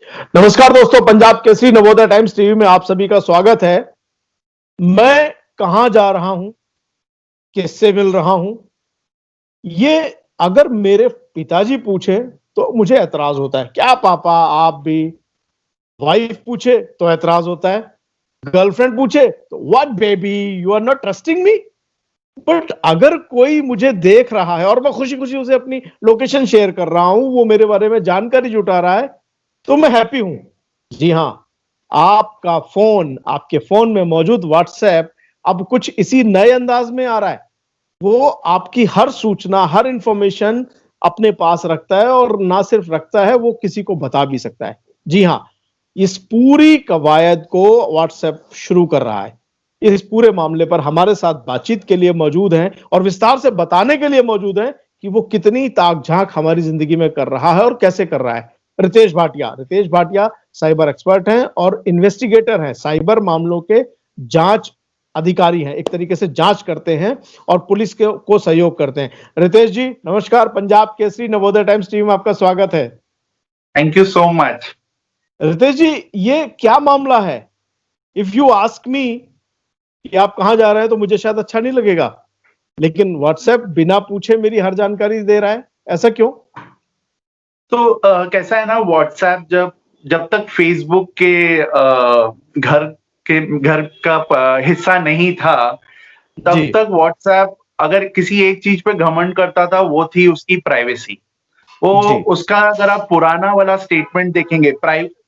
नमस्कार दोस्तों, Punjab Kesari Navodaya times TV में आप सभी का स्वागत है। मैं कहां जा रहा हूं, किससे मिल रहा हूं, ये अगर मेरे पिताजी पूछे तो मुझे ऐतराज होता है। क्या पापा आप भी? वाइफ पूछे तो ऐतराज होता है। गर्लफ्रेंड पूछे तो what baby, you are not trusting me. But अगर कोई मुझे देख रहा है और मैं खुशी खुशी उसे अपनी लोकेशन शेयर कर रहा हूं, वो मेरे बारे में जानकारी जुटा रहा है, तो मैं हैप्पी हूं। जी हां, आपका फोन, आपके फोन में मौजूद व्हाट्सएप अब कुछ इसी नए अंदाज में आ रहा है। वो आपकी हर सूचना, हर इंफॉर्मेशन अपने पास रखता है, और ना सिर्फ रखता है, वो किसी को बता भी सकता है। जी हां, इस पूरी कवायद को व्हाट्सएप शुरू कर रहा है। इस पूरे मामले पर हमारे साथ बातचीत के लिए मौजूद हैं और विस्तार से बताने के लिए मौजूद हैं कि वो कितनी ताक झांक हमारी जिंदगी में कर रहा है और कैसे कर रहा है। रितेश भाटिया साइबर एक्सपर्ट हैं और इन्वेस्टिगेटर हैं, साइबर मामलों के जांच अधिकारी हैं। एक तरीके से जांच करते हैं और पुलिस को सहयोग करते हैं। रितेश जी नमस्कार, पंजाब केसरी नवोदय टाइम्स टीवी में आपका स्वागत है। Thank you so much. Ritesh ji, ये क्या मामला है? इफ यू आस्क मी कि आप कहां जा रहे हैं तो मुझे शायद अच्छा नहीं लगेगा, लेकिन व्हाट्सएप बिना पूछे मेरी हर जानकारी दे रहा है, ऐसा क्यों? तो कैसा है ना, व्हाट्सएप जब जब तक फेसबुक के घर का हिस्सा नहीं था, तब जी तक व्हाट्सएप अगर किसी एक चीज पे घमंड करता था वो थी उसकी प्राइवेसी। वो जी उसका अगर आप पुराना वाला स्टेटमेंट देखेंगे,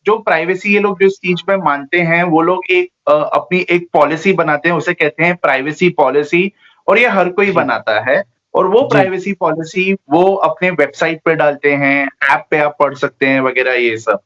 जो प्राइवेसी ये लोग जिस चीज पे मानते हैं, वो लोग एक अपनी एक पॉलिसी बनाते हैं, उसे कहते हैं प्राइवेसी पॉलिसी। और ये हर कोई जी बनाता है। और वो जी प्राइवेसी पॉलिसी वो अपने वेबसाइट पे डालते हैं, ऐप पे आप पढ़ सकते हैं वगैरह ये सब।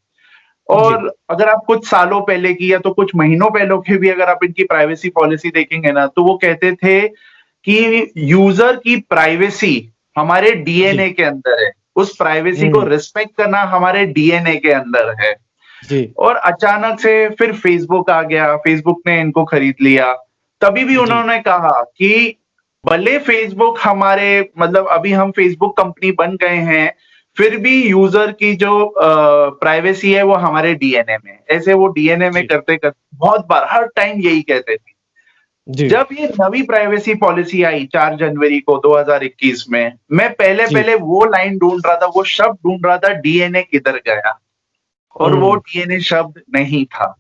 जी और अगर आप कुछ सालों पहले की या तो कुछ महीनों पहले की भी अगर आप इनकी प्राइवेसी पॉलिसी देखेंगे ना, तो वो कहते थे कि यूजर की प्राइवेसी हमारे जी डीएनए के अंदर है। उस प्राइवेसी को हम्म रिस्पेक्ट करना हमारे डीएनए के अंदर है। जी और अचानक से फिर फेसबुक आ गया, फेसबुक ने इनको खरीद लिया। तभी भी जी उन्होंने कहा कि भले फेसबुक हमारे मतलब अभी हम फेसबुक कंपनी बन गए हैं, फिर भी यूजर की जो प्राइवेसी है वो हमारे डीएनए में है। ऐसे वो डीएनए में जी करते करते बहुत बार हर टाइम यही कहते थे। जी जब ये नवी प्राइवेसी पॉलिसी आई 4 जनवरी को 2021 में, मैं जी पहले-पहले वो लाइन ढूँढ रहा था, वो शब्द ढूँढ रहा था, डीएनए किधर गया? और वो हम्म डीएनए शब्द नहीं था।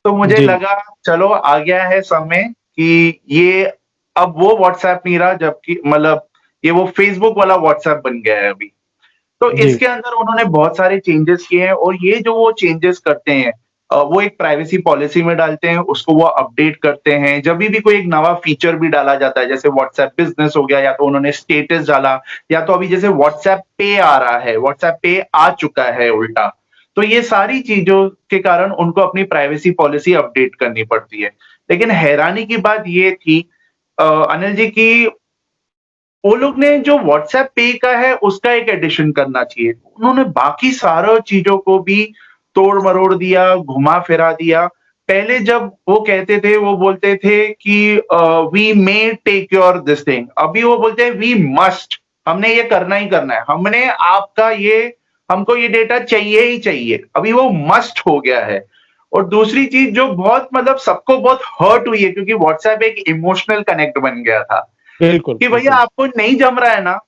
तो मुझे जी लगा चलो आ गया है समय कि ये अब वो व्हाट्सएप नहीं रहा, जबकि मतलब ये वो फेसबुक वाला व्हाट्सएप बन गया है अभी। तो जी इसके अंदर उन्होंने बहुत सारे चेंजेस किए हैं, और ये जो वो चेंजेस करते हैं वो एक प्राइवेसी पॉलिसी में डालते हैं, उसको वो अपडेट करते हैं। जब भी कोई एक नवा फीचर भी डाला जाता है, जैसे व्हाट्सएप बिजनेस हो गया, या तो उन्होंने स्टेटस डाला, या तो अभी जैसे व्हाट्सएप पे आ रहा है, व्हाट्सएप पे आ चुका है उल्टा। तो ये सारी चीजों के कारण उनको अपनी प्राइवेसी पॉलिसी अपडेट करनी पड़ती है। लेकिन हैरानी की बात ये थी अनिल जी की वो लोग ने जो व्हाट्सएप पे का है उसका एक एडिशन करना चाहिए। उन्होंने बाकी सारा चीज़ों को भी तोड़-मरोड़ दिया, घुमा-फिरा दिया। पहले जब वो कहते थे, वो बोलते थे कि we may take your this thing, अभी वो बोलते हैं वी मस्ट, हमने ये करना ही करना है। हमको ये डेटा चाहिए ही चाहिए। अभी वो मस्ट हो गया है। और दूसरी चीज़ जो बहुत मतलब सबको बहुत हर्ट हुई है, क्योंकि व्हाट्सएप एक इमोशनल कनेक्ट बन गया था। बिल्कुल कि भैया बिल्कुल आपको नहीं जम रहा है ना,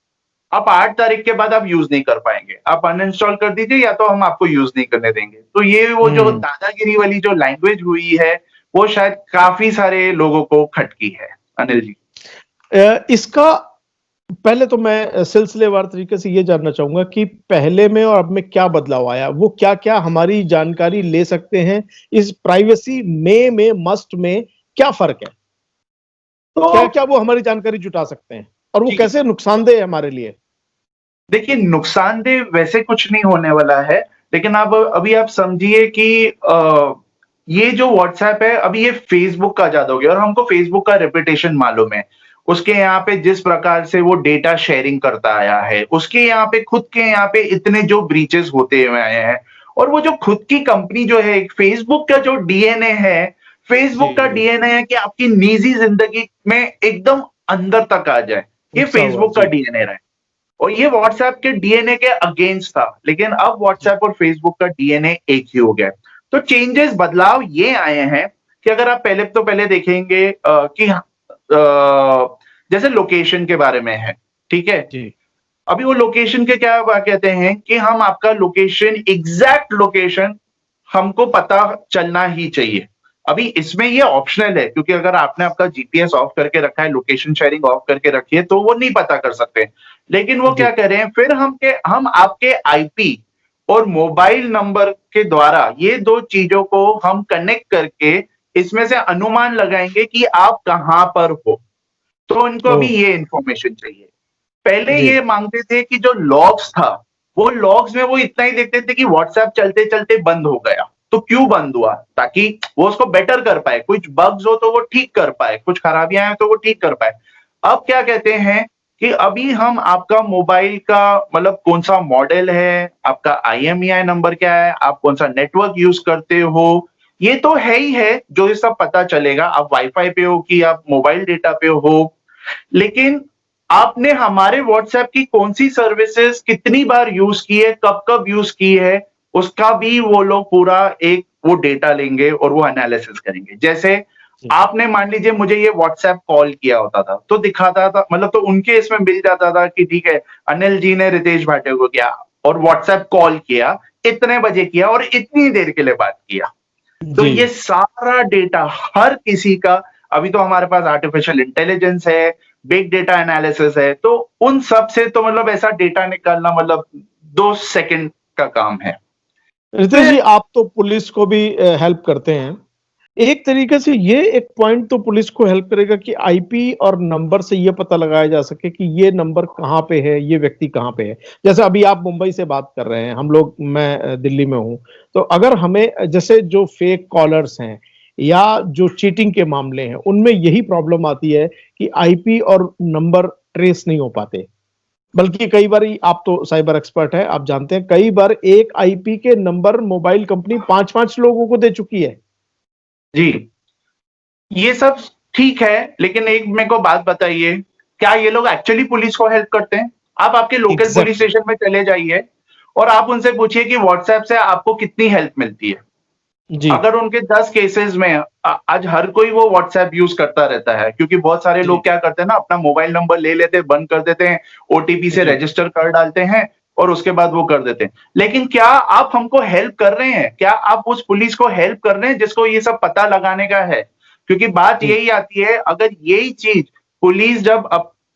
आप 8 तारीख के बाद आप यूज़ नहीं कर पाएँगे। आप अनइंस्टॉल कर दीजिए, या तो हम आपको यूज़ नहीं करने देंगे। तो ये वो जो हम्म दादागिरी वाली जो लैंग्वेज हुई है, वो शायद काफ़ी सारे लोगों को खटकी है। अनिल जी। इसका पहले तो मैं सिलसिलेवार तरीके से ये जानना चाहूंगा कि पहले में और अब में क्या बदलाव आया, वो क्या क्या हमारी जानकारी ले सकते हैं। इस प्राइवेसी में मस्ट में क्या फर्क है? तो क्या क्या वो हमारी जानकारी जुटा सकते हैं और वो जी, कैसे नुकसानदेह है हमारे लिए? देखिए नुकसानदेह वैसे कुछ नहीं होने वाला है, लेकिन आप अभी आप समझिए कि ये जो व्हाट्सएप है, अभी ये फेसबुक का ज़्यादा हो गया, और हमको फेसबुक का रेपुटेशन मालूम है। उसके यहाँ पे जिस प्रकार से वो डेटा शेयरिंग करता आया है, उसके यहाँ पे खुद के यहाँ पे इतने जो ब्रीचेस होते हुए आए हैं, और वो जो खुद की कंपनी जो है, फेसबुक का जो डीएनए है, जी फेसबुक का जी डीएनए है कि आपकी निजी ज़िंदगी में एकदम अंदर तक आ जाए। ये घुसा हुआ, फेसबुक का जी डीएनए है। और ये व्हाट्सएप के डीएनए के अगेंस्ट था, लेकिन अब व्हाट्सएप और फेसबुक का डीएनए एक ही हो गया है। तो चेंजेस, बदलाव ये आए हैं कि अगर आप पहले देखेंगे कि जैसे लोकेशन के बारे में है, ठीक है? जी अभी वो लोकेशन के क्या कहते हैं कि हम आपका लोकेशन, एग्जैक्ट लोकेशन हमको पता चलना ही चाहिए। अभी इसमें ये ऑप्शनल है, क्योंकि अगर आपने आपका जीपीएस ऑफ करके रखा है, लोकेशन शेयरिंग ऑफ करके रखी है, तो वो नहीं पता कर सकते। लेकिन वो जी क्या कर रहे हैं, फिर हम आपके आईपी और मोबाइल नंबर के द्वारा ये दो चीजों को हम कनेक्ट करके इसमें से अनुमान लगाएंगे कि आप कहां पर हो। तो इनको ओ अभी ये इंफॉर्मेशन चाहिए। पहले जी ये मांगते थे कि जो लॉग्स था, वो लॉग्स में वो इतना ही देखते थे कि व्हाट्सएप चलते चलते बंद हो गया। तो क्यों बंद हुआ? ताकि वो उसको बेटर कर पाए, कुछ बग्स हो तो वो ठीक कर पाए, कुछ खराबियां हैं तो वो ठीक कर पाए। अब क्या कहते हैं कि अभी हम आपका मोबाइल का मतलब कौन सा मॉडल है, आपका आईएमईआई नंबर क्या है, आप कौन सा नेटवर्क यूज करते हो, ये तो है ही है, जो ये सब पता चलेगा। आप वाईफाई पे हो कि आप मोबाइल डेटा पे हो। लेकिन आपने हमारे व्हाट्सएप की कौन सी सर्विसेज कितनी बार यूज की है, कब कब यूज की है, उसका भी वो लोग पूरा एक वो डेटा लेंगे और वो एनालिसिस करेंगे। जैसे जी आपने मान लीजिए मुझे ये व्हाट्सएप कॉल किया होता था, तो दिखाता था, मतलब तो उनके इसमें मिल जाता था कि ठीक है, अनिल जी ने रितेश भाटिया को किया और व्हाट्सएप कॉल किया, इतने बजे किया और इतनी देर के लिए बात किया। तो जी ये सारा डेटा हर किसी का, अभी तो हमारे पास आर्टिफिशियल इंटेलिजेंस है, बिग डेटा एनालिसिस है, तो उन सब से तो मतलब ऐसा डेटा निकालना मतलब 2 सेकंड का काम है। रितेश जी, फिर आप तो पुलिस को भी हेल्प करते हैं। एक तरीके से ये एक पॉइंट तो पुलिस को हेल्प करेगा कि आईपी और नंबर से ये पता लगाया जा सके कि ये नंबर कहाँ पे है, ये व्यक्ति कहाँ पे है। जैसे अभी आप मुंबई से बात कर रहे हैं, हम लोग, मैं दिल्ली में हूँ। तो अगर हमें जैसे जो फेक कॉलर्स हैं या जो चीटिंग के मामले हैं, उनमें यही प्रॉब्लम आती है कि आईपी और नंबर ट्रेस नहीं हो पाते। बल्कि कई बार, आप तो साइबर एक्सपर्ट है, आप जानते हैं, कई बार एक आईपी के नंबर मोबाइल कंपनी 5-5 लोगों को दे चुकी है। जी, ये सब ठीक है, लेकिन एक मेरे को बात बताइए, क्या ये लोग एक्चुअली पुलिस को हेल्प करते हैं? आप आपके लोकल पुलिस एग्जैक्टली। स्टेशन में चले जाइए और आप उनसे पूछिए कि व्हाट्सएप से आपको कितनी हेल्प मिलती है। जी अगर उनके 10 केसेस में आज हर कोई वो व्हाट्सएप यूज करता रहता है, क्योंकि बहुत सारे जी लोग क्या करते हैं ना, अपना मोबाइल नंबर ले लेते हैं, बंद कर देते हैं, ओटीपी से जी रजिस्टर कर डालते हैं और उसके बाद वो कर देते हैं। लेकिन क्या आप हमको हेल्प कर रहे हैं? क्या आप उस पुलिस को हेल्प कर रहे हैं जिसको ये सब पता लगाने का है? क्योंकि बात जी यही आती है, अगर यही चीज पुलिस जब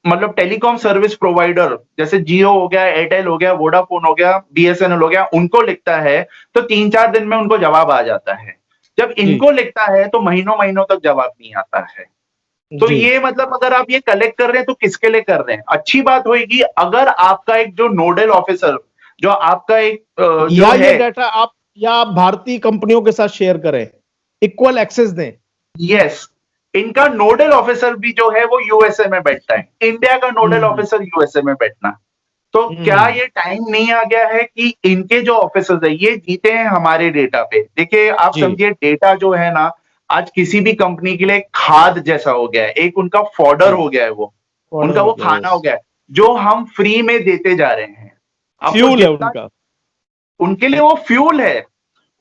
मतलब टेलीकॉम सर्विस प्रोवाइडर जैसे जियो हो गया, एयरटेल हो गया, वोडाफोन हो गया, बीएसएनएल हो गया, उनको लिखता है, तो 3-4 दिन में उनको जवाब आ जाता है। जब जी इनको लिखता है तो महीनों महीनों तक जवाब नहीं आता है। तो जी ये मतलब अगर आप ये कलेक्ट कर रहे हैं तो किसके लिए कर रहे हैं? अच्छी बात होगी अगर आपका एक जो नोडल ऑफिसर, जो आपका एक जो या ये है, डाटा आप, या आप भारतीय कंपनियों के साथ शेयर करें, इक्वल एक्सेस दें। यस, इनका नोडल ऑफिसर भी जो है वो यूएसए में बैठता है, इंडिया का नोडल हम्म ऑफिसर यूएसए में बैठना। तो क्या हम्म ये टाइम नहीं आ गया है कि इनके जो ऑफिसर्स है ये जीते हैं हमारे डेटा पे? देखिए, आप जी समझिए, डेटा जो है ना, आज किसी भी कंपनी के लिए खाद जैसा हो गया है, एक उनका फॉडर जी हो गया है, वो ऑर्डर उनका हो वो गया, खाना यस। हो गया है, जो हम फ्री में देते जा रहे हैं। आपको फ्यूल है जितना, उनका। उनके लिए वो फ्यूल है,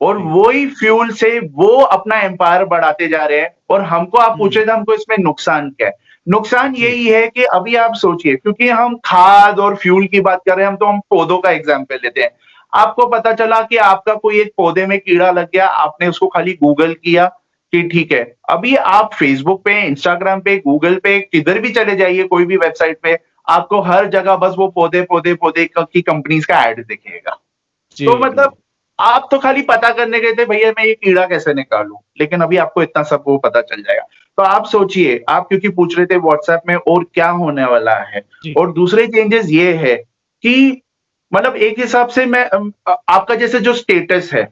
और जी वही फ्यूल से वो अपना एम्पायर बढ़ाते जा रहे हैं। और हमको आप पूछे थे हमको इसमें नुकसान क्या है? नुकसान जी यही है कि अभी आप सोचिए, क्योंकि हम खाद और फ्यूल की बात कर रहे हैं, हम पौधों का एग्जाम्पल लेते हैं। आपको पता चला कि आपका कोई एक पौधे में कीड़ा लग गया, आपने उसको खाली गूगल किया कि ठीक है। अभी आप फेसबुक पे, इंस्टाग्राम पे, गूगल पे, किधर भी चले जाइए, कोई भी वेबसाइट पे, आपको हर जगह बस वो पौधे पौधे पौधे की कंपनीज का एड दिखेगा। जी तो मतलब आप तो खाली पता करने गए थे, भैया मैं ये कीड़ा कैसे निकालूं, लेकिन अभी आपको इतना सब वो पता चल जाएगा। तो आप सोचिए, आप क्योंकि पूछ रहे थे व्हाट्सएप में और क्या होने वाला है। जी और दूसरे चेंजेस ये है कि मतलब एक हिसाब से मैं आपका जैसे जो स्टेटस है,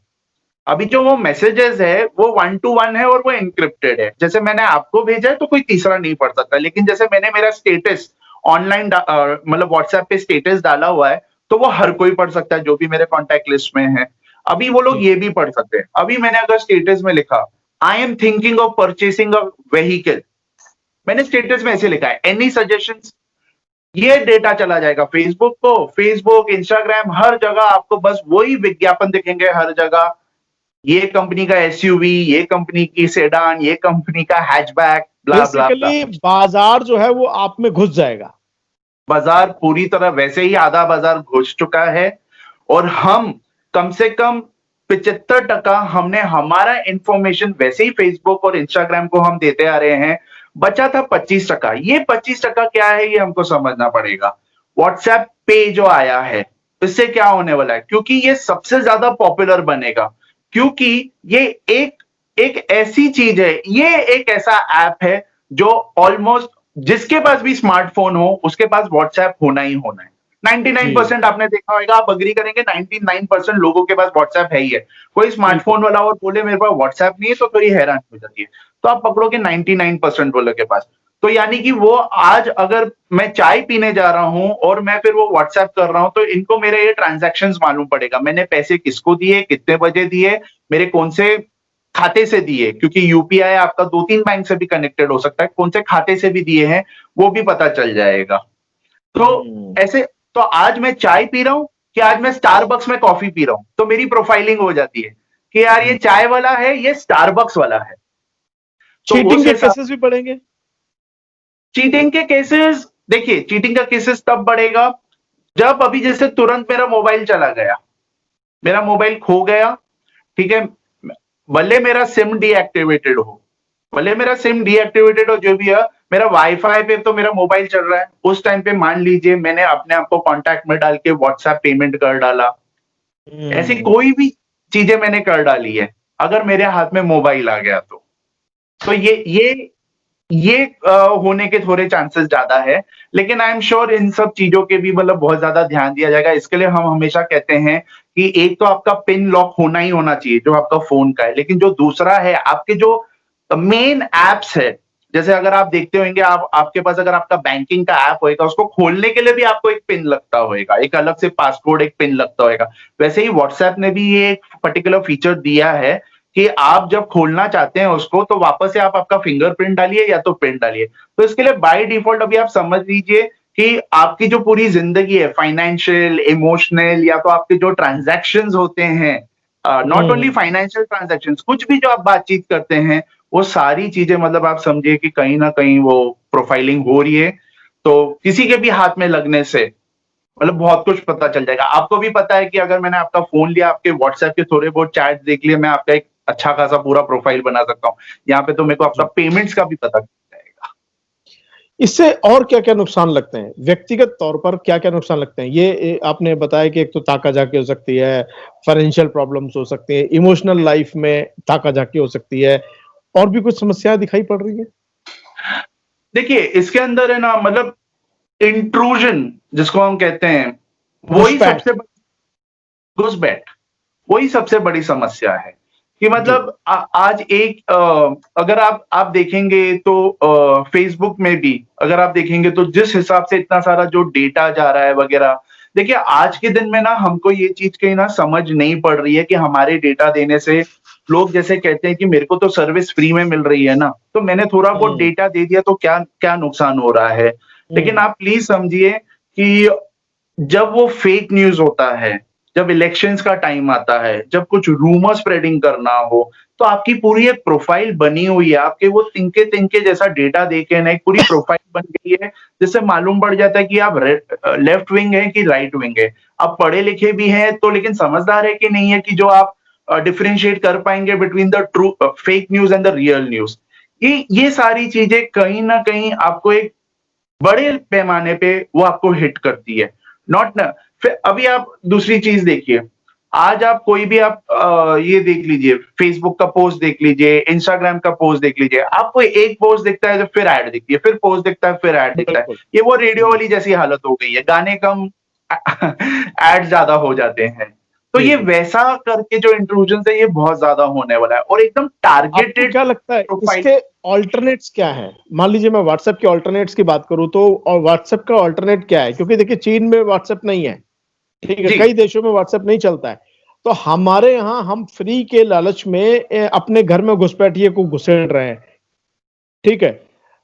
अभी जो वो मैसेजेस है वो 1 to 1 है और वो एन्क्रिप्टेड है। जैसे मैंने आपको भेजा है तो कोई तीसरा नहीं पढ़ सकता, लेकिन जैसे मैंने मेरा स्टेटस ऑनलाइन मतलब व्हाट्सएप पे स्टेटस डाला हुआ है, तो वो हर कोई पढ़ सकता है जो भी मेरे कॉन्टैक्ट लिस्ट में है। अभी वो लोग जी ये भी पढ़ सकते हैं। अभी मैंने अगर स्टेटस में लिखा, I am thinking of purchasing a vehicle, मैंने स्टेटस में ऐसे लिखा है, एनी सजेशंस? ये डेटा चला जाएगा फेसबुक को, फेसबुक, इंस्टाग्राम, हर जगह आपको बस वही विज्ञापन दिखेंगे हर जगह। ये कंपनी का एसयूवी, ये कंपनी की सेडान, ये कंपनी का हैचबैक, ब्ला ब्ला ब्ला। बेसिकली बाजार जो है वो आप में घुस जाएगा। बाजार पूरी तरह वैसे ही आधा बाजार घुस चुका है और हम कम से कम 75% हमने हमारा इंफॉर्मेशन वैसे ही फेसबुक और इंस्टाग्राम को हम देते आ रहे हैं। बचा था 25%। ये 25% क्या है ये हमको समझना पड़ेगा। व्हाट्सएप पे जो आया है इससे क्या होने वाला है, क्योंकि ये सबसे ज्यादा पॉपुलर बनेगा, क्योंकि ये एक एक ऐसी चीज है, ये एक ऐसा ऐप है जो ऑलमोस्ट जिसके पास भी स्मार्टफोन हो उसके पास व्हाट्सएप होना ही होना है। 99% आपने देखा होगा, आप अग्री करेंगे, 99% लोगों के पास व्हाट्सएप है ही है। कोई स्मार्टफोन वाला और बोले मेरे पास व्हाट्सएप नहीं है तो थोड़ी हैरान हो जाती है। तो आप पकड़ोगे 99% वालों के पास। तो यानी कि वो आज अगर मैं चाय पीने जा रहा हूं और मैं फिर वो व्हाट्सएप कर रहा हूं तो इनको मेरे ये ट्रांजैक्शंस मालूम पड़ेगा, मैंने पैसे किसको दिए, कितने बजे दिए, मेरे कौन से खाते से दिए, क्योंकि यूपीआई आपका 2-3 बैंक से भी कनेक्टेड हो सकता है, कौन से खाते से भी दिए हैं वो भी पता चल जाएगा। तो ऐसे, तो आज मैं चाय पी रहा हूं कि आज मैं स्टारबक्स में कॉफी पी रहा हूं, तो मेरी प्रोफाइलिंग हो जाती है कि यार ये चाय वाला है, ये स्टारबक्स वाला है। तो चीटिंग उस के हिसाब, केसेस भी बढ़ेंगे। चीटिंग के केसेस, देखिए चीटिंग का केसेस तब बढ़ेगा जब अभी जैसे तुरंत मेरा मोबाइल चला गया, मेरा मोबाइल खो गया, ठीक है, भले मेरा सिम डीएक्टिवेटेड हो, भले मेरा सिम डीएक्टिवेटेड हो, जो भी है, मेरा वाईफाई पे तो मेरा मोबाइल चल रहा है, उस टाइम पे मान लीजिए मैंने अपने आप को कॉन्टैक्ट में डाल के व्हाट्सएप पेमेंट कर डाला, ऐसी कोई भी चीजें मैंने कर डाली है, अगर मेरे हाथ में मोबाइल आ गया तो ये होने के थोड़े चांसेस ज्यादा है। लेकिन आई एम श्योर इन सब चीजों के भी मतलब बहुत ज्यादा ध्यान दिया जाएगा। इसके लिए हम हमेशा कहते हैं कि एक तो आपका पिन लॉक होना ही होना चाहिए जो आपका फोन का है, लेकिन जो दूसरा है आपके जो मेन एप्स है, जैसे अगर आप देखते होंगे, आप आपके पास अगर आपका बैंकिंग का ऐप होएगा, उसको खोलने के लिए भी आपको एक पिन लगता होएगा, एक अलग से पासकोड, एक पिन लगता होएगा। वैसे ही व्हाट्सएप ने भी ये एक पर्टिकुलर फीचर दिया है कि आप जब खोलना चाहते हैं उसको तो वापस से आप आपका फिंगरप्रिंट डालिए या तो पिन डालिए। तो इसके लिए बाय डिफॉल्ट अभी आप समझ लीजिए कि आपकी जो पूरी जिंदगी है, फाइनेंशियल, इमोशनल, या तो आपके जो ट्रांजैक्शंस होते हैं, नॉट ओनली फाइनेंशियल ट्रांजैक्शंस, कुछ भी जो आप बातचीत करते हैं, वो सारी चीजें मतलब आप समझिए कि कहीं ना कहीं वो प्रोफाइलिंग हो रही है। तो किसी के भी हाथ में लगने से मतलब बहुत कुछ पता चल जाएगा। आपको भी पता है कि अगर मैंने आपका फोन लिया, आपके व्हाट्सएप के थोड़े बहुत चैट देख लिए, मैं आपका एक अच्छा खासा पूरा प्रोफाइल बना सकता हूँ। यहाँ पे तो मेरे को आपका पेमेंट्स का भी पता चल जाएगा। इससे और क्या क्या नुकसान लगते हैं व्यक्तिगत तौर पर, क्या क्या नुकसान लगते हैं? ये आपने बताया कि एक तो ताकाझाकी हो सकती है, फाइनेंशियल प्रॉब्लम्स हो सकती है, इमोशनल लाइफ में ताकाझाकी हो सकती है, और भी कुछ समस्याएं दिखाई पड़ रही है? देखिए इसके अंदर है ना, मतलब इंट्रूजन जिसको हम कहते हैं, वही घुसपैठ। सबसे घुसपैठ, वही सबसे बड़ी समस्या है। कि मतलब आज एक अगर आप देखेंगे तो फेसबुक में भी अगर आप देखेंगे तो जिस हिसाब से इतना सारा जो डेटा जा रहा है वगैरह, देखिए आज के दिन में ना हमको ये चीज कहीं ना समझ नहीं पड़ रही है कि हमारे डेटा देने से, लोग जैसे कहते हैं कि मेरे को तो सर्विस फ्री में मिल रही है ना, तो मैंने थोड़ा बहुत डेटा दे दिया तो क्या क्या नुकसान हो रहा है। लेकिन आप प्लीज समझिए कि जब वो फेक न्यूज होता है, जब इलेक्शंस का टाइम आता है, जब कुछ रूमर स्प्रेडिंग करना हो, तो आपकी पूरी एक प्रोफाइल बनी हुई है, आपके वो तिनके तिनके जैसा डेटा देके ना एक पूरी प्रोफाइल बन गई है, जिससे मालूम पड़ जाता है कि आप लेफ्ट विंग है कि राइट विंग है, आप पढ़े लिखे भी हैं तो लेकिन समझदार है कि नहीं है, कि जो आप डिफरेंशिएट कर पाएंगे between the true fake news and the real news. ये सारी चीजें कहीं ना कहीं आपको एक बड़े पैमाने पे वो आपको हिट करती है। नॉट ना, फिर अभी आप दूसरी चीज देखिए, आज आप कोई भी आप ये देख लीजिए, फेसबुक का पोस्ट देख लीजिए, इंस्टाग्राम का पोस्ट देख लीजिए, आपको एक पोस्ट दिखता है तो फिर ऐड दिखती है, फिर पोस्ट दिखता है फिर ऐड दिखता है। बिल्कुल। ये वो रेडियो वाली जैसी हालत हो गई है, गाने कम ऐड ज्यादा हो जाते हैं। तो जी ये जी। वैसा करके जो इंट्रूजन है ये बहुत ज्यादा होने वाला है और एकदम आपको टारगेटेड क्या लगता है प्रोफाइल। इसके ऑल्टरनेट्स क्या हैं? मान लीजिए मैं व्हाट्सएप के ऑल्टरनेट्स की बात करूं तो, और व्हाट्सएप का ऑल्टरनेट क्या है? क्योंकि देखिए चीन में व्हाट्सएप नहीं है, ठीक है, जी कई देशों में व्हाट्सएप नहीं चलता है। तो हमारे यहाँ हम फ्री के लालच में अपने घर में घुसपैठिए को घुसेड़ रहे हैं, ठीक है।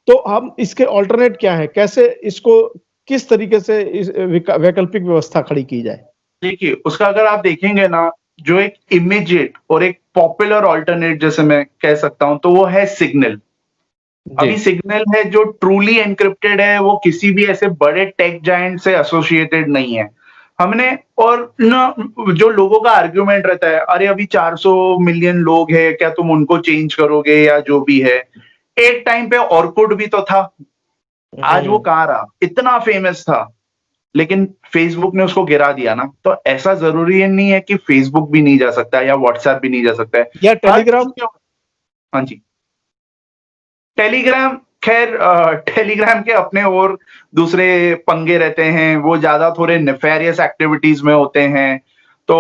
तो हम इसके ऑल्टरनेट क्या है, कैसे इसको किस तरीके से इस वैकल्पिक व्यवस्था खड़ी की जाए? देखिए, उसका अगर आप देखेंगे ना, जो एक इमीडिएट और एक पॉपुलर अल्टरनेट जैसे मैं कह सकता हूं, तो वो है सिग्नल। जी। अभी सिग्नल है जो ट्रूली एन्क्रिप्टेड है, वो किसी भी ऐसे बड़े टेक जायंट से एसोसिएटेड नहीं है। हमने और ना, जो लोगों का आर्गुमेंट रहता है, अरे अभी 400 मिलियन लोग हैं, क्या तुम उनको चेंज करोगे या जो भी है। एक टाइम पे ऑर्कुट भी तो था, आज वो कहाँ रहा? इतना फेमस था, लेकिन फेसबुक ने उसको गिरा दिया ना। तो ऐसा जरूरी नहीं है कि फेसबुक भी नहीं जा सकता है या व्हाट्सएप भी नहीं जा सकता है। या टेलीग्राम? हाँ जी, टेलीग्राम, खैर टेलीग्राम के अपने और दूसरे पंगे रहते हैं, वो ज्यादा थोड़े नेफेरियस एक्टिविटीज में होते हैं। तो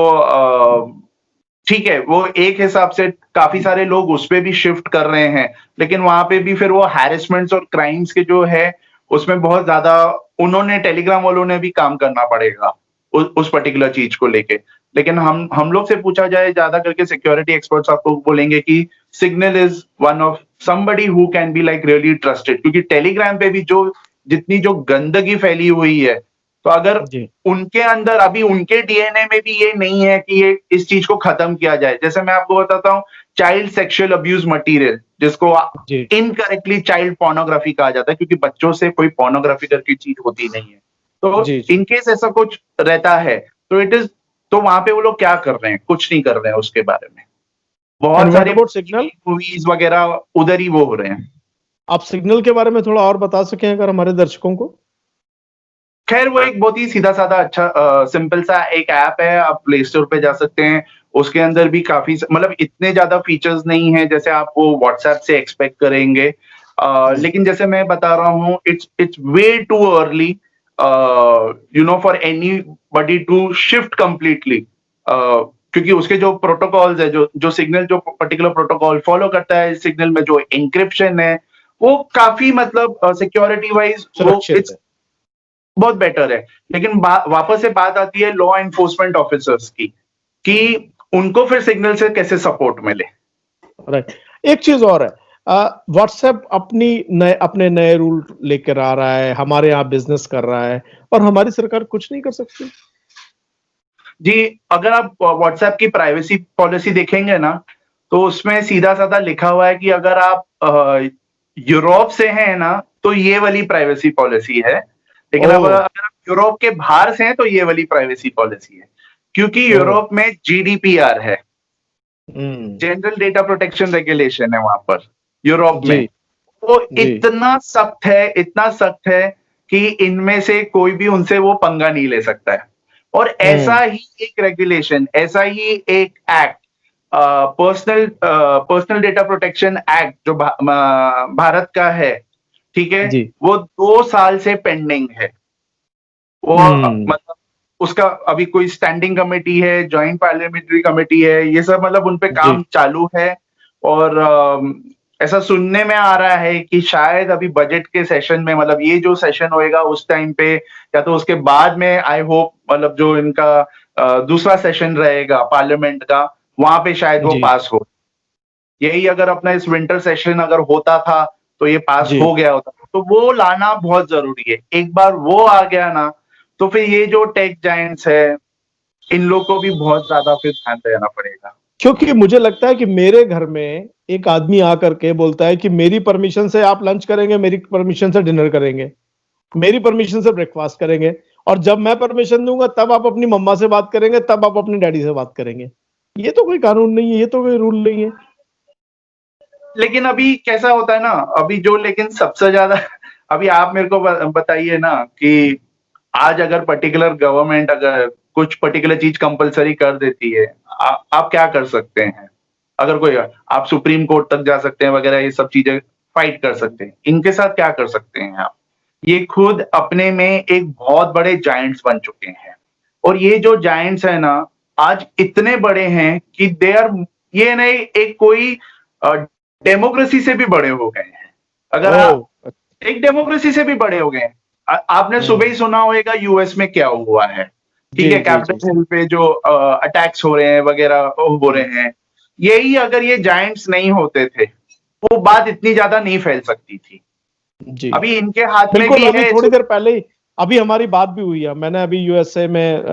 ठीक है, वो एक हिसाब से काफी सारे लोग उस पे भी शिफ्ट कर रहे हैं, लेकिन वहां पे भी फिर वो हैरेसमेंट्स और क्राइम्स के जो है, उसमें बहुत ज्यादा उन्होंने, टेलीग्राम वालों ने भी काम करना पड़ेगा उस पर्टिकुलर चीज को लेके। लेकिन हम लोग से पूछा जाए, ज्यादा करके सिक्योरिटी एक्सपर्ट्स आपको बोलेंगे कि signal is one of somebody who can be like really trusted, क्योंकि टेलीग्राम पे भी जो जितनी जो गंदगी फैली हुई है, तो अगर जी। उनके अंदर अभी उनके डीएनए में भी ये नहीं है कि ये इस चीज को खत्म किया जाए। जैसे मैं आपको बताता हूँ, चाइल्ड सेक्सुअल अब्यूज मटेरियल, जिसको जी। इनकरेक्टली चाइल्ड पोर्नोग्राफी कहा जाता है, क्योंकि बच्चों से कोई पोर्नोग्राफी करके चीज होती नहीं है। तो जी। जी। इनकेस ऐसा कुछ रहता है, तो इट इज, तो वहां पे वो लोग क्या कर रहे हैं? कुछ नहीं कर रहे हैं उसके बारे में। बहुत एंड व्हाट सारे अबाउट सिग्नल? मूवीज वगैरह उधर ही वो हो रहे हैं। आप सिग्नल के बारे में थोड़ा और बता सकें अगर हमारे दर्शकों को? खैर, वो एक बहुत ही सीधा साधा अच्छा सिंपल सा एक ऐप है, आप प्ले स्टोर पे जा सकते हैं। उसके अंदर भी काफी मतलब इतने ज्यादा फीचर्स नहीं है जैसे आप वो व्हाट्सएप से एक्सपेक्ट करेंगे। लेकिन जैसे मैं बता रहा हूँ, it's way too early for anybody to shift completely, क्योंकि उसके जो प्रोटोकॉल्स है, जो सिग्नल जो पर्टिकुलर प्रोटोकॉल फॉलो करता है, सिग्नल में जो इंक्रिप्शन है, वो काफी मतलब सिक्योरिटी वाइज वो सुरक्षित है। बहुत बेटर है। लेकिन वापस से बात आती है लॉ एनफोर्समेंट ऑफिसर्स की, कि उनको फिर सिग्नल से कैसे सपोर्ट मिले। राइट। एक चीज और है, व्हाट्सएप अपने नए रूल लेकर आ रहा है, हमारे यहाँ बिजनेस कर रहा है, और हमारी सरकार कुछ नहीं कर सकती। जी, अगर आप व्हाट्सएप की प्राइवेसी पॉलिसी देखेंगे ना, तो उसमें सीधा साधा लिखा हुआ है कि अगर आप यूरोप से हैं ना, तो ये वाली प्राइवेसी पॉलिसी है। लेकिन अब अगर आप यूरोप के बाहर से हैं, तो ये वाली प्राइवेसी पॉलिसी है, क्योंकि यूरोप में जीडीपीआर है, जनरल डेटा प्रोटेक्शन रेगुलेशन है वहां पर यूरोप में। वो इतना सख्त है, इतना सख्त है कि इनमें से कोई भी उनसे वो पंगा नहीं ले सकता है। और ऐसा ही एक रेगुलेशन, ऐसा ही एक act, personal data protection act, जो भारत का है, ठीक है, वो 2 साल से पेंडिंग है। वो मतलब उसका अभी कोई स्टैंडिंग कमेटी है, जॉइंट पार्लियामेंट्री कमेटी है, ये सब मतलब उनपे काम चालू है। और ऐसा सुनने में आ रहा है कि शायद अभी बजट के सेशन में, मतलब ये जो सेशन होएगा उस टाइम पे, या तो उसके बाद में, आई होप, मतलब जो इनका दूसरा सेशन रहेगा पार्लियामेंट का, वहां पे शायद वो पास हो। यही अगर अपना इस विंटर सेशन अगर होता था, तो ये पास हो गया होता। तो वो लाना बहुत जरूरी है। एक बार वो आ गया ना, तो फिर ये जो टेक जायंट्स है, इन लोग को भी बहुत ज्यादा फिर ध्यान देना पड़ेगा। क्योंकि मुझे लगता है कि मेरे घर में एक आदमी आकर के बोलता है कि मेरी परमिशन से आप लंच करेंगे, मेरी परमिशन से डिनर करेंगे, मेरी परमिशन से ब्रेकफास्ट करेंगे, और जब मैं परमिशन दूंगा तब आप अपनी मम्मा से बात करेंगे, तब आप अपने डैडी से बात करेंगे। ये तो कोई कानून नहीं है, ये तो कोई रूल नहीं है। लेकिन अभी कैसा होता है ना, अभी जो, लेकिन सबसे ज्यादा अभी आप मेरे को बताइए ना कि आज अगर पर्टिकुलर गवर्नमेंट अगर कुछ पर्टिकुलर चीज कंपलसरी कर देती है, आप क्या कर सकते हैं? अगर कोई, आप सुप्रीम कोर्ट तक जा सकते हैं वगैरह, ये सब चीजें फाइट कर सकते हैं। इनके साथ क्या कर सकते हैं आप? ये खुद अपने में एक बहुत बड़े जायंट्स बन चुके हैं। और ये जो जायंट्स है ना, आज इतने बड़े हैं कि दे आर, ये नहीं, एक कोई डेमोक्रेसी से भी बड़े हो गए हैं। अगर आप एक डेमोक्रेसी से भी बड़े हो गए हैं। आपने सुबह ही सुना होगा यूएस में क्या हुआ है, ठीक है, कैपिटल हिल पे जो अटैक्स हो रहे हैं वगैरह हो रहे हैं। यही अगर ये जायंट्स नहीं होते थे, वो बात इतनी ज्यादा नहीं फैल सकती थी। जी। अभी इनके हाथ में भी अभी है। थोड़ी देर पहले ही अभी हमारी बात भी हुई है, मैंने अभी यूएसए में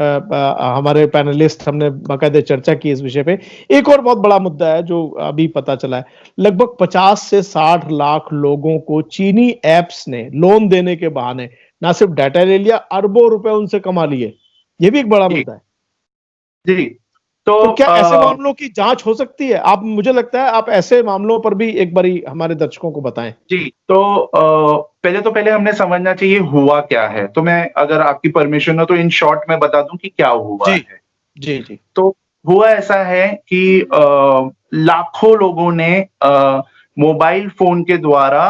हमारे पैनलिस्ट हमने बाकायदे चर्चा की इस विषय पे। एक और बहुत बड़ा मुद्दा है जो अभी पता चला है, लगभग 50 से 60 लाख लोगों को चीनी एप्स ने लोन देने के बहाने ना सिर्फ डाटा ले लिया, अरबों रुपए उनसे कमा लिए। ये भी एक बड़ा जी मुद्दा है। जी। तो क्या ऐसे मामलों की जांच हो सकती है? आप, मुझे लगता है आप ऐसे मामलों पर भी एक बारी हमारे दर्शकों को बताएं। जी, पहले हमने समझना चाहिए हुआ क्या है। तो मैं, अगर आपकी परमिशन हो तो इन शॉर्ट में बता दूं कि क्या हुआ जी है। जी जी। तो हुआ ऐसा है कि लाखों लोगों ने मोबाइल फोन के द्वारा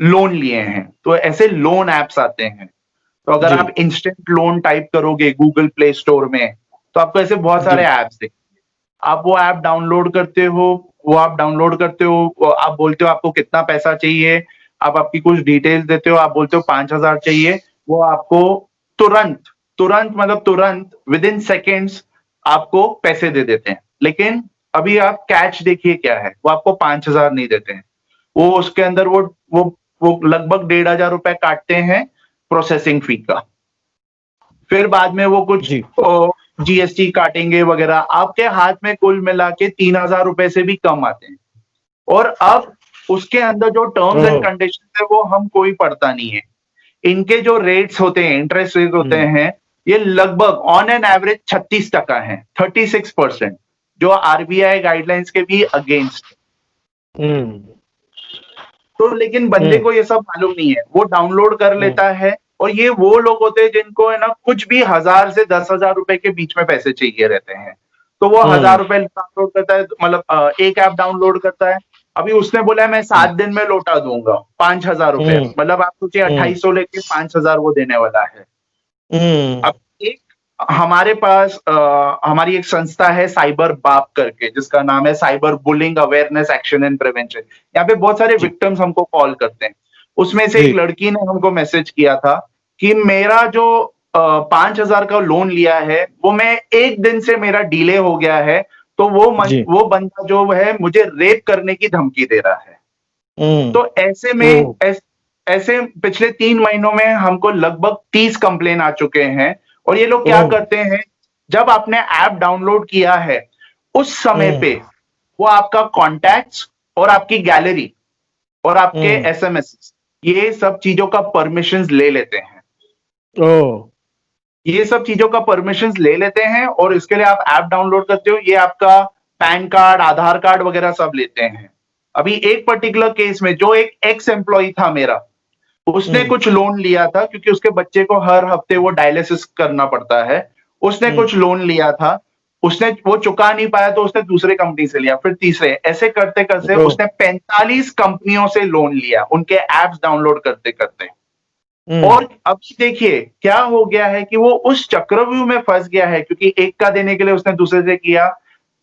लोन लिए हैं। तो ऐसे लोन एप्स आते हैं। तो अगर जी आप इंस्टेंट लोन टाइप करोगे गूगल प्ले स्टोर में, तो आपको ऐसे बहुत जी। सारे ऐप्स दिखेंगे। आप वो ऐप डाउनलोड करते हो, आप बोलते हो आपको कितना पैसा चाहिए, आप आपकी कुछ डिटेल्स देते हो, आप बोलते हो 5,000 चाहिए, वो आपको तुरंत तुरंत मतलब तुरंत विद इन सेकेंड्स आपको पैसे दे देते हैं। लेकिन अभी आप कैच देखिए क्या है, वो आपको 5,000 नहीं देते हैं। वो उसके अंदर वो वो लगभग 1,500 रुपए काटते हैं प्रोसेसिंग फी का। फिर बाद में वो कुछ जी जीएसटी काटेंगे वगैरह, आपके हाथ में कुल मिला के 3,000 रुपए से भी कम आते हैं। और अब उसके अंदर जो टर्म्स एंड कंडीशन है वो हम कोई पढ़ता नहीं है। इनके जो रेट्स होते हैं, इंटरेस्ट रेट होते हैं, ये लगभग ऑन एन एवरेज 36% है, 36%, जो आरबीआई गाइडलाइंस के भी अगेंस्ट। तो लेकिन बंदे को ये सब मालूम नहीं है, वो डाउनलोड कर लेता है। और ये वो लोग होते हैं जिनको है ना कुछ भी 1,000 से 10,000 रुपए के बीच में पैसे चाहिए रहते हैं। तो वो 1,000 रुपए डाउनलोड करता है, मतलब एक ऐप डाउनलोड करता है। अभी उसने बोला है मैं 7 दिन में लौटा दूंगा 5,000 रुपए, मतलब आप सोचिए 2,800 लेके 5,000 वो देने वाला है। अब एक हमारे पास हमारी एक संस्था है साइबर बाप करके, जिसका नाम है cyber bullying awareness action and prevention. यहाँ पे बहुत सारे विक्टिम्स हमको कॉल करते हैं। उसमें से एक लड़की ने हमको मैसेज किया था कि मेरा जो 5,000 का लोन लिया है वो मैं एक दिन से मेरा डिले हो गया है, तो वो बंदा जो है मुझे रेप करने की धमकी दे रहा है। तो ऐसे में ऐसे पिछले 3 महीनों में हमको लगभग 30 कंप्लेन आ चुके हैं। और ये लोग क्या करते हैं, जब आपने ऐप डाउनलोड किया है उस समय पे वो आपका कॉन्टैक्ट्स और आपकी गैलरी और आपके एसएमएस, ये सब चीजों का परमिशंस ले लेते हैं। ये सब चीजों का परमिशंस ले लेते हैं और इसके लिए आप ऐप डाउनलोड करते हो, ये आपका पैन कार्ड, आधार कार्ड वगैरह सब लेते हैं। अभी एक पर्टिकुलर केस में जो एक एक्स एम्प्लॉय था मेरा, उसने कुछ लोन लिया था क्योंकि उसके बच्चे को हर हफ्ते वो डायलिसिस करना पड़ता है। उसने कुछ लोन लिया था, उसने वो चुका नहीं पाया तो उसने दूसरे कंपनी से लिया, फिर तीसरे, ऐसे करते करते उसने 45 कंपनियों से लोन लिया, उनके एप्स डाउनलोड करते करते। और अब देखिए क्या हो गया है कि वो उस चक्रव्यूह में फंस गया है, क्योंकि एक का देने के लिए उसने दूसरे से किया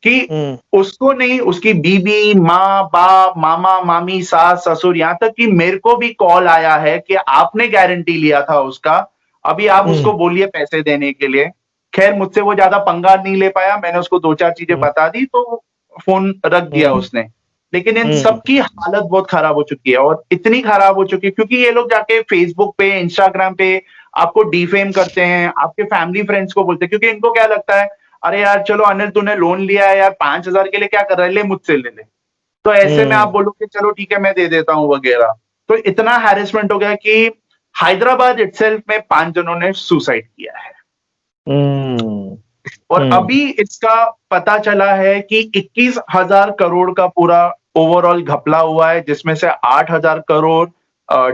कि उसको नहीं, उसकी बीबी, माँ बाप, मामा मामी, सास ससुर, यहां तक कि मेरे को भी कॉल आया है कि आपने गारंटी लिया था उसका, अभी आप उसको बोलिए पैसे देने के लिए। खैर मुझसे वो ज्यादा पंगा नहीं ले पाया, मैंने उसको 2-4 चीजें बता दी तो फोन रख दिया उसने। लेकिन इन सबकी हालत बहुत खराब हो चुकी है, और इतनी खराब हो चुकी है क्योंकि ये लोग जाके फेसबुक पे, इंस्टाग्राम पे आपको डिफेम करते हैं, आपके फैमिली फ्रेंड्स को बोलते हैं, क्योंकि इनको क्या लगता है, अरे यार चलो अनिल तूने लोन लिया है यार, 5,000 के लिए क्या कर रहा है, ले मुझसे ले ले। तो ऐसे में आप बोलोगे चलो ठीक है मैं दे देता हूं वगैरह। तो इतना हैरेसमेंट हो गया कि हैदराबाद इटसेल्फ में 5 जनों ने सुसाइड किया है। और अभी इसका पता चला है कि 21,000 करोड़ का पूरा ओवरऑल घपला हुआ है, जिसमें से 8,000 करोड़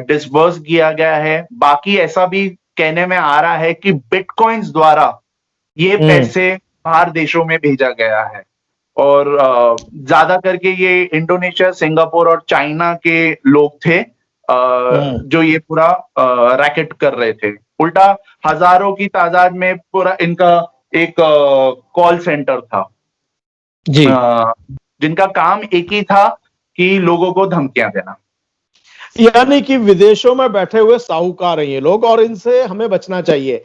डिसबर्स किया गया है। बाकी ऐसा भी कहने में आ रहा है कि बिटकॉइंस द्वारा ये पैसे बाहर देशों में भेजा गया है। और ज्यादा करके ये इंडोनेशिया, सिंगापुर और चाइना के लोग थे जो ये पूरा रैकेट कर रहे थे। उल्टा हजारों की तादाद में पूरा इनका एक कॉल सेंटर था जी, जिनका काम एक ही था कि लोगों को धमकियां देना। यानी कि विदेशों में बैठे हुए साहूकार हैं ये लोग, और इनसे हमें बचना चाहिए।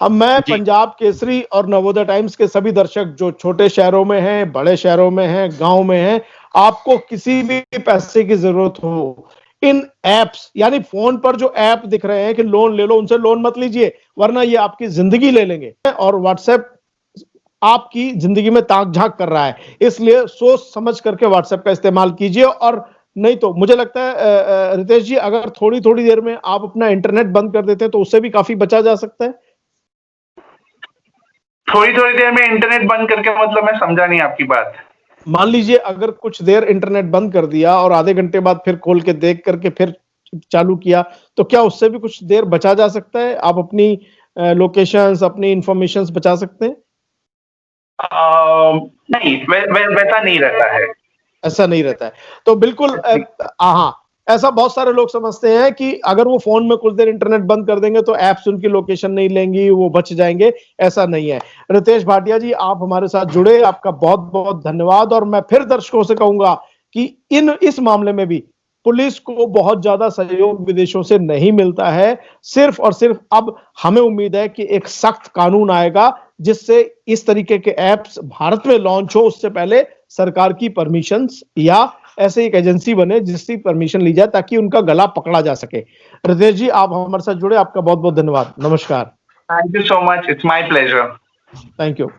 मैं पंजाब केसरी और नवोदय टाइम्स के सभी दर्शक जो छोटे शहरों में हैं, बड़े शहरों में हैं, गांव में हैं, आपको किसी भी पैसे की जरूरत हो, इन एप्स, यानी फोन पर जो ऐप दिख रहे हैं कि लोन ले लो, उनसे लोन मत लीजिए वरना ये आपकी जिंदगी ले लेंगे। और व्हाट्सएप आपकी जिंदगी में ताक झांक कर रहा है, इसलिए सोच समझ करके व्हाट्सएप का इस्तेमाल कीजिए। और नहीं तो मुझे लगता है रितेश जी, अगर थोड़ी थोड़ी देर में आप अपना इंटरनेट बंद कर देते हैं तो उससे भी काफी बचा जा सकता है। थोड़ी थोड़ी देर में इंटरनेट बंद करके मतलब मैं समझा नहीं आपकी बात। मान लीजिए अगर कुछ देर इंटरनेट बंद कर दिया और आधे घंटे बाद फिर खोल के देख करके फिर चालू किया, तो क्या उससे भी कुछ देर बचा जा सकता है? आप अपनी लोकेशंस, अपनी इंफॉर्मेशंस बचा सकते हैं? नहीं, वैसा नहीं रहता है। ऐसा नहीं रहता है तो बिल्कुल हाँ, ऐसा बहुत सारे लोग समझते हैं कि अगर वो फोन में कुछ देर इंटरनेट बंद कर देंगे तो एप्स उनकी लोकेशन नहीं लेंगी, वो बच जाएंगे। ऐसा नहीं है। रितेश भाटिया जी, आप हमारे साथ जुड़े, आपका बहुत बहुत धन्यवाद। और मैं फिर दर्शकों से कहूंगा कि इस मामले में भी पुलिस को बहुत ज्यादा सहयोग विदेशों से नहीं मिलता है। सिर्फ और सिर्फ अब हमें उम्मीद है कि एक सख्त कानून आएगा जिससे इस तरीके के एप्स भारत में लॉन्च हो उससे पहले सरकार की परमिशंस या ऐसे एक एजेंसी बने जिसकी परमिशन ली जाए ताकि उनका गला पकड़ा जा सके। रितेश जी, आप हमारे साथ जुड़े, आपका बहुत बहुत धन्यवाद। नमस्कार। Thank you so much, it's my pleasure. Thank you.